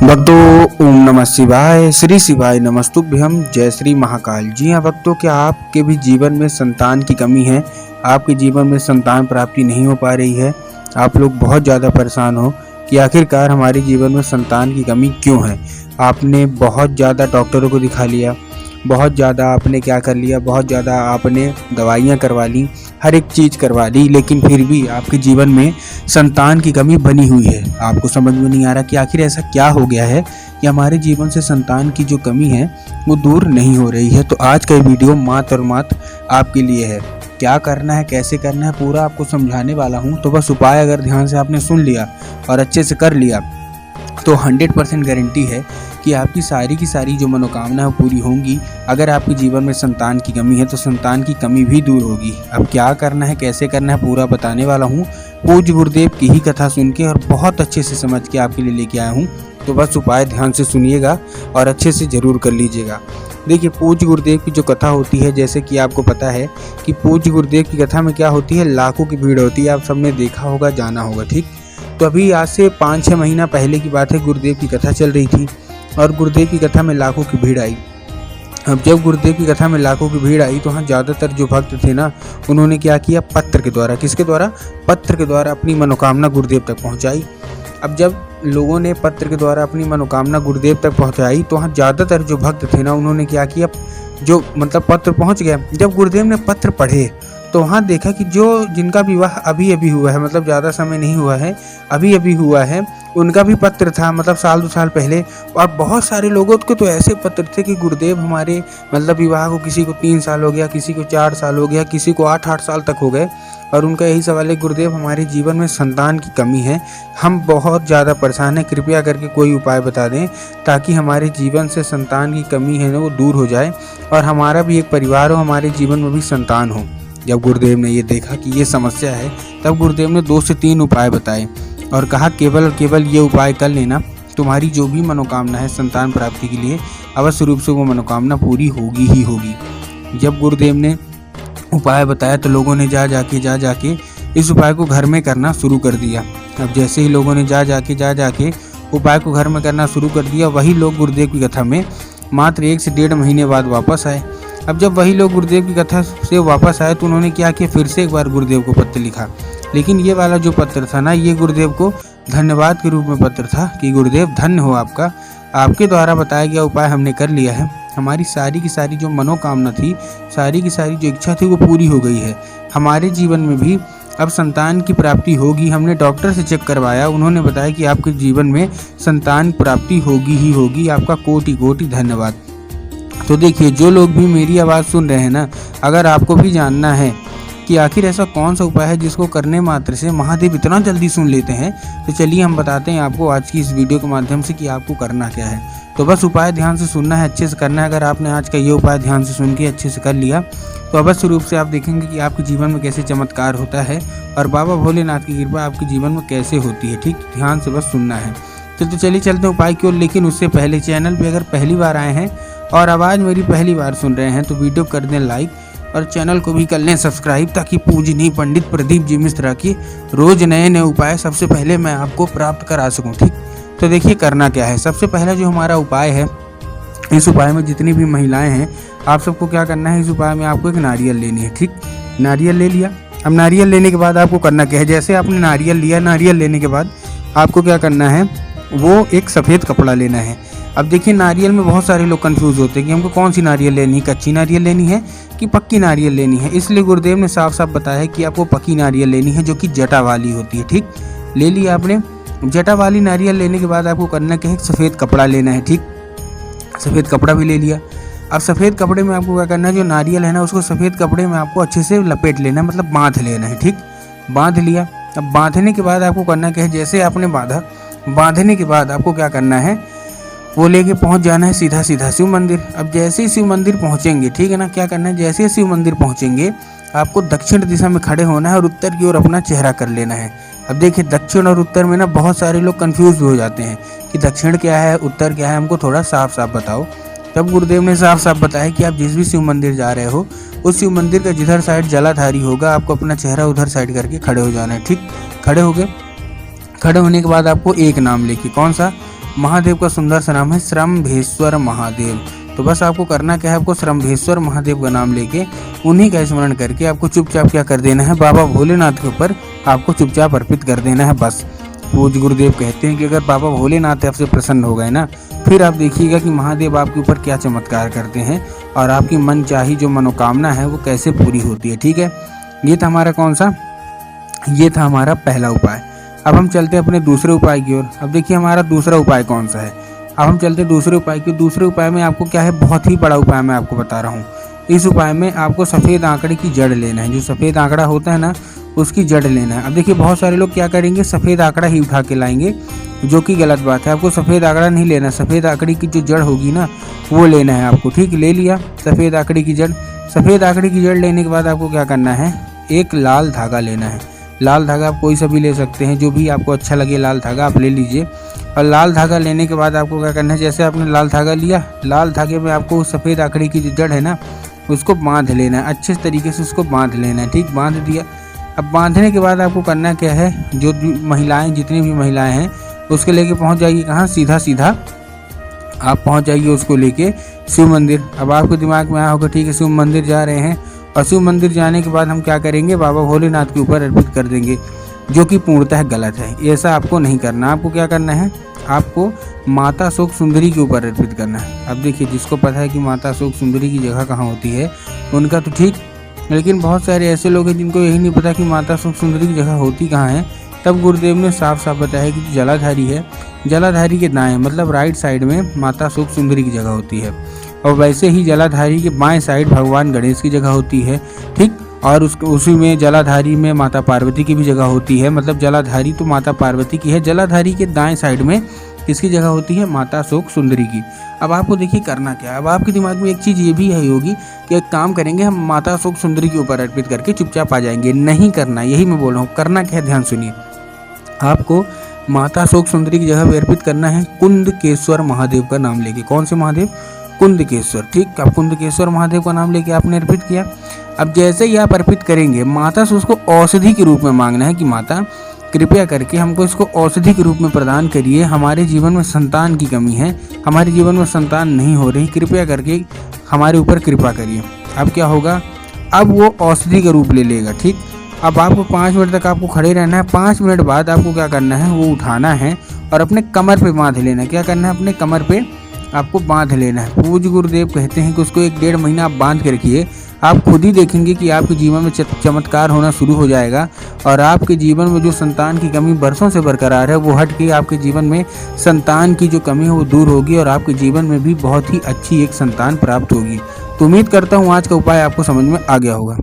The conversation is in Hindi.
भक्तों ओम नमः शिवाय श्री शिवाय नमस्तुभ्यम जय श्री महाकाल। जी हाँ भक्तों, क्या आपके भी जीवन में संतान की कमी है? आपके जीवन में संतान प्राप्ति नहीं हो पा रही है? आप लोग बहुत ज़्यादा परेशान हो कि आखिरकार हमारे जीवन में संतान की कमी क्यों है। आपने बहुत ज़्यादा डॉक्टरों को दिखा लिया, बहुत ज़्यादा आपने क्या कर लिया, बहुत ज़्यादा आपने दवाइयाँ करवा ली, हर एक चीज़ करवा ली, लेकिन फिर भी आपके जीवन में संतान की कमी बनी हुई है। आपको समझ में नहीं आ रहा कि आखिर ऐसा क्या हो गया है कि हमारे जीवन से संतान की जो कमी है वो दूर नहीं हो रही है। तो आज का ये वीडियो मात्र और मात्र आपके लिए है। क्या करना है, कैसे करना है, पूरा आपको समझाने वाला हूँ। तो बस उपाय अगर ध्यान से आपने सुन लिया और अच्छे से कर लिया तो 100% गारंटी है कि आपकी सारी की सारी जो मनोकामना पूरी होंगी। अगर आपके जीवन में संतान की कमी है तो संतान की कमी भी दूर होगी। अब क्या करना है, कैसे करना है, पूरा बताने वाला हूँ। पूज्य गुरुदेव की ही कथा सुन के और बहुत अच्छे से समझ के आपके लिए लेके आया हूँ। तो बस उपाय ध्यान से सुनिएगा और अच्छे से ज़रूर कर लीजिएगा। देखिए, पूज्य गुरुदेव की जो कथा होती है, जैसे कि आपको पता है कि पूज्य गुरुदेव की कथा में क्या होती है, लाखों की भीड़ होती है। आप सबने देखा होगा, जाना होगा, ठीक। तो अभी आज से 5-6 महीना पहले की बात है, गुरुदेव की कथा चल रही थी और गुरुदेव की कथा में लाखों की भीड़ आई। अब जब गुरुदेव की कथा में लाखों की भीड़ आई तो हाँ, ज़्यादातर जो भक्त थे ना, उन्होंने क्या किया, पत्र के द्वारा, किसके द्वारा, पत्र के द्वारा अपनी मनोकामना गुरुदेव तक पहुँचाई। अब जब लोगों ने पत्र के द्वारा अपनी मनोकामना गुरुदेव तक पहुँचाई तो हाँ, ज़्यादातर जो भक्त थे ना, उन्होंने क्या किया, जो मतलब पत्र पहुँच गया। जब गुरुदेव ने पत्र पढ़े तो वहाँ देखा कि जो जिनका विवाह अभी अभी हुआ है, मतलब ज़्यादा समय नहीं हुआ है, अभी अभी हुआ है, उनका भी पत्र था, मतलब 1-2 साल पहले। और बहुत सारे लोगों के तो ऐसे पत्र थे कि गुरुदेव हमारे मतलब विवाह को किसी को 3 साल हो गया, किसी को 4 साल हो गया, किसी को 8-8 साल तक हो गए। और उनका यही सवाल है, गुरुदेव हमारे जीवन में संतान की कमी है, हम बहुत ज़्यादा परेशान हैं, कृपया करके कोई उपाय बता दें ताकि हमारे जीवन से संतान की कमी है ना वो दूर हो जाए और हमारा भी एक परिवार हो, हमारे जीवन में भी संतान हो। जब गुरुदेव ने ये देखा कि ये समस्या है, तब गुरुदेव ने 2 से 3 उपाय बताए और कहा केवल और केवल ये उपाय कर लेना, तुम्हारी जो भी मनोकामना है संतान प्राप्ति के लिए, अवश्य रूप से वो मनोकामना पूरी होगी ही होगी। जब गुरुदेव ने उपाय बताया तो लोगों ने जा जाके इस उपाय को घर में करना शुरू कर दिया। अब जैसे ही लोगों ने जा जाके उपाय को घर में करना शुरू कर दिया, वही लोग गुरुदेव की कथा में मात्र 1 से 1.5 महीने बाद वापस आए। अब जब वही लोग गुरुदेव की कथा से वापस आए तो उन्होंने क्या किया, फिर से एक बार गुरुदेव को पत्र लिखा। लेकिन ये वाला जो पत्र था ना, ये गुरुदेव को धन्यवाद के रूप में पत्र था कि गुरुदेव धन्य हो आपका, आपके द्वारा बताया गया उपाय हमने कर लिया है, हमारी सारी की सारी जो मनोकामना थी, सारी की सारी जो इच्छा थी वो पूरी हो गई है, हमारे जीवन में भी अब संतान की प्राप्ति होगी। हमने डॉक्टर से चेक करवाया, उन्होंने बताया कि आपके जीवन में संतान प्राप्ति होगी ही होगी, आपका कोटि कोटि धन्यवाद। तो देखिए, जो लोग भी मेरी आवाज़ सुन रहे हैं ना, अगर आपको भी जानना है कि आखिर ऐसा कौन सा उपाय है जिसको करने मात्र से महादेव इतना जल्दी सुन लेते हैं, तो चलिए हम बताते हैं आपको आज की इस वीडियो के माध्यम से कि आपको करना क्या है। तो बस उपाय ध्यान से सुनना है, अच्छे से करना है। अगर आपने आज का ये उपाय ध्यान से सुन के अच्छे से कर लिया तो अवश्य रूप से आप देखेंगे कि आपके जीवन में कैसे चमत्कार होता है और बाबा भोलेनाथ की कृपा आपके जीवन में कैसे होती है, ठीक। ध्यान से बस सुनना है। तो चलिए चलते हैं उपाय की ओर। लेकिन उससे पहले चैनल पर अगर पहली बार आए हैं और आवाज़ मेरी पहली बार सुन रहे हैं तो वीडियो कर दें लाइक और चैनल को भी कर लें सब्सक्राइब, ताकि पूजनीय पंडित प्रदीप जी मिश्रा की रोज़ नए नए उपाय सबसे पहले मैं आपको प्राप्त करा सकूं, ठीक। तो देखिए करना क्या है। सबसे पहला जो हमारा उपाय है, इस उपाय में जितनी भी महिलाएं हैं, आप सबको क्या करना है, इस उपाय में आपको एक नारियल लेनी है, ठीक। नारियल ले लिया। अब नारियल लेने के बाद आपको करना क्या है, जैसे आपने नारियल लिया, नारियल लेने के बाद आपको क्या करना है, वो एक सफ़ेद कपड़ा लेना है। अब देखिए, नारियल में बहुत सारे लोग कंफ्यूज होते हैं कि हमको कौन सी नारियल लेनी है, कच्ची नारियल लेनी है कि पक्की नारियल लेनी है। इसलिए गुरुदेव ने साफ साफ बताया है कि आपको पक्की नारियल लेनी है, जो कि जटा वाली होती है, ठीक। ले लिया आपने। जटा वाली नारियल लेने के बाद आपको करना क्या है, सफ़ेद कपड़ा लेना है, ठीक। सफ़ेद कपड़ा भी ले लिया। अब सफ़ेद कपड़े में आपको क्या करना है, जो नारियल है ना, उसको सफ़ेद कपड़े में आपको अच्छे से लपेट लेना है, मतलब बांध लेना है, ठीक। बांध लिया। अब बांधने के बाद आपको करना क्या है, जैसे आपने बांधा, बांधने के बाद आपको क्या करना है, वो लेके पहुंच जाना है सीधा शिव मंदिर। अब जैसे ही शिव मंदिर पहुंचेंगे, ठीक है ना, क्या करना है, जैसे ही शिव मंदिर पहुंचेंगे आपको दक्षिण दिशा में खड़े होना है और उत्तर की ओर अपना चेहरा कर लेना है। अब देखिए, दक्षिण और उत्तर में ना बहुत सारे लोग कंफ्यूज हो जाते हैं कि दक्षिण क्या है, उत्तर क्या है, हमको थोड़ा साफ साफ बताओ। तब गुरुदेव ने साफ साफ बताया कि आप जिस भी शिव मंदिर जा रहे हो, उस शिव मंदिर का जिधर साइड जलाधारी होगा, आपको अपना चेहरा उधर साइड करके खड़े हो जाना है, ठीक। खड़े हो गए। खड़े होने के बाद आपको एक नाम लेके, कौन सा, महादेव का सुंदर सा नाम है श्रम्भेश्वर महादेव। तो बस आपको करना क्या है, आपको श्रम्भेश्वर महादेव का नाम लेके उन्हीं का स्मरण करके आपको चुपचाप क्या कर देना है, बाबा भोलेनाथ के ऊपर आपको चुपचाप अर्पित कर देना है बस। पूज्य गुरुदेव कहते हैं कि अगर बाबा भोलेनाथ आपसे प्रसन्न हो गए ना, फिर आप देखिएगा कि महादेव आपके ऊपर क्या चमत्कार करते हैं और आपकी मन चाही जो मनोकामना है वो कैसे पूरी होती है। ठीक है, ये था हमारा कौन सा, ये था हमारा पहला उपाय। अब हम चलते हैं अपने दूसरे उपाय की ओर। अब देखिए हमारा दूसरा उपाय कौन सा है। अब हम चलते हैं दूसरे उपाय की। दूसरे उपाय में आपको क्या है, बहुत ही बड़ा उपाय मैं आपको बता रहा हूँ। इस उपाय में आपको सफ़ेद आंकड़े की जड़ लेना है। जो सफ़ेद आंकड़ा होता है ना, उसकी जड़ लेना है। अब देखिए बहुत सारे लोग क्या करेंगे, सफ़ेद आंकड़ा ही उठा के लाएंगे, जो कि गलत बात है। आपको सफ़ेद आंकड़ा नहीं लेना, सफ़ेद आंकड़े की जो जड़ होगी ना वो लेना है आपको। ठीक, ले लिया सफ़ेद आंकड़े की जड़। सफ़ेद आंकड़े की जड़ लेने के बाद आपको क्या करना है, एक लाल धागा लेना है। लाल धागा आप कोई सा भी ले सकते हैं, जो भी आपको अच्छा लगे लाल धागा आप ले लीजिए। और लाल धागा लेने के बाद आपको क्या करना है, जैसे आपने लाल धागा लिया, लाल धागे में आपको सफ़ेद आंकड़े की जो जड़ है ना उसको बांध लेना है, अच्छे तरीके से उसको बांध लेना है। ठीक, बांध दिया। अब बांधने के बाद आपको करना क्या है, जो महिलाएं, जितनी भी महिलाएं हैं उसके लेके पहुंच जाइए कहाँ, सीधा सीधा आप पहुंच जाइए उसको लेके शिव मंदिर। अब आपके दिमाग में आया होगा ठीक है शिव मंदिर जा रहे हैं, और शिव मंदिर जाने के बाद हम क्या करेंगे, बाबा भोलेनाथ के ऊपर अर्पित कर देंगे, जो कि पूर्णतः गलत है। ऐसा आपको नहीं करना। आपको क्या करना है, आपको माता शोक सुंदरी के ऊपर अर्पित करना है। अब देखिए जिसको पता है कि माता शोक सुंदरी की जगह कहाँ होती है उनका तो ठीक, लेकिन बहुत सारे ऐसे लोग हैं जिनको यही नहीं पता कि माता शोक सुंदरी की जगह होती कहाँ है। तब गुरुदेव ने साफ साफ बताया कि जलाधारी है, जलाधारी के दाएं मतलब राइट साइड में माता शोक सुंदरी की जगह होती है, और वैसे ही जलाधारी के बाएं साइड भगवान गणेश की जगह होती है। ठीक, और उसी में जलाधारी में माता पार्वती की भी जगह होती है। मतलब जलाधारी तो माता पार्वती की है, जलाधारी के दाएं साइड में किसकी जगह होती है, माता शोक सुंदरी की। अब आपको देखिए करना क्या है। अब आपके दिमाग में एक चीज़ ये भी है होगी कि एक काम करेंगे, हम माता शोक सुंदरी के ऊपर अर्पित करके चुपचाप आ जाएंगे। नहीं करना, यही मैं बोल रहा हूँ। करना क्या है, ध्यान सुनिए। आपको माता शोक सुंदरी की जगह पर अर्पित करना है कुंदकेश्वर महादेव का नाम लेके। कौन से महादेव, कुंदकेश्वर। ठीक, अब कुंदकेश्वर महादेव का नाम लेके आपने अर्पित किया। अब जैसे ही आप अर्पित करेंगे, माता से उसको औषधि के रूप में मांगना है कि माता कृपया करके हमको इसको औषधि के रूप में प्रदान करिए। हमारे जीवन में संतान की कमी है, हमारे जीवन में संतान नहीं हो रही, कृपया करके हमारे ऊपर कृपा करिए। अब क्या होगा, अब वो औषधि का रूप ले लेगा। ठीक, अब आपको 5 मिनट तक आपको खड़े रहना है। 5 मिनट बाद आपको क्या करना है, वो उठाना है और अपने कमर पे बांध लेना है। क्या करना है, अपने कमर पे आपको बांध लेना है। पूज्य गुरुदेव कहते हैं कि उसको 1-1.5 महीना आप बांध के रखिए। आप खुद ही देखेंगे कि आपके जीवन में चमत्कार होना शुरू हो जाएगा, और आपके जीवन में जो संतान की कमी बरसों से बरकरार है वो हट के आपके जीवन में संतान की जो कमी है वो दूर होगी, और आपके जीवन में भी बहुत ही अच्छी एक संतान प्राप्त होगी। तो उम्मीद करता हूँ आज का उपाय आपको समझ में आ गया होगा।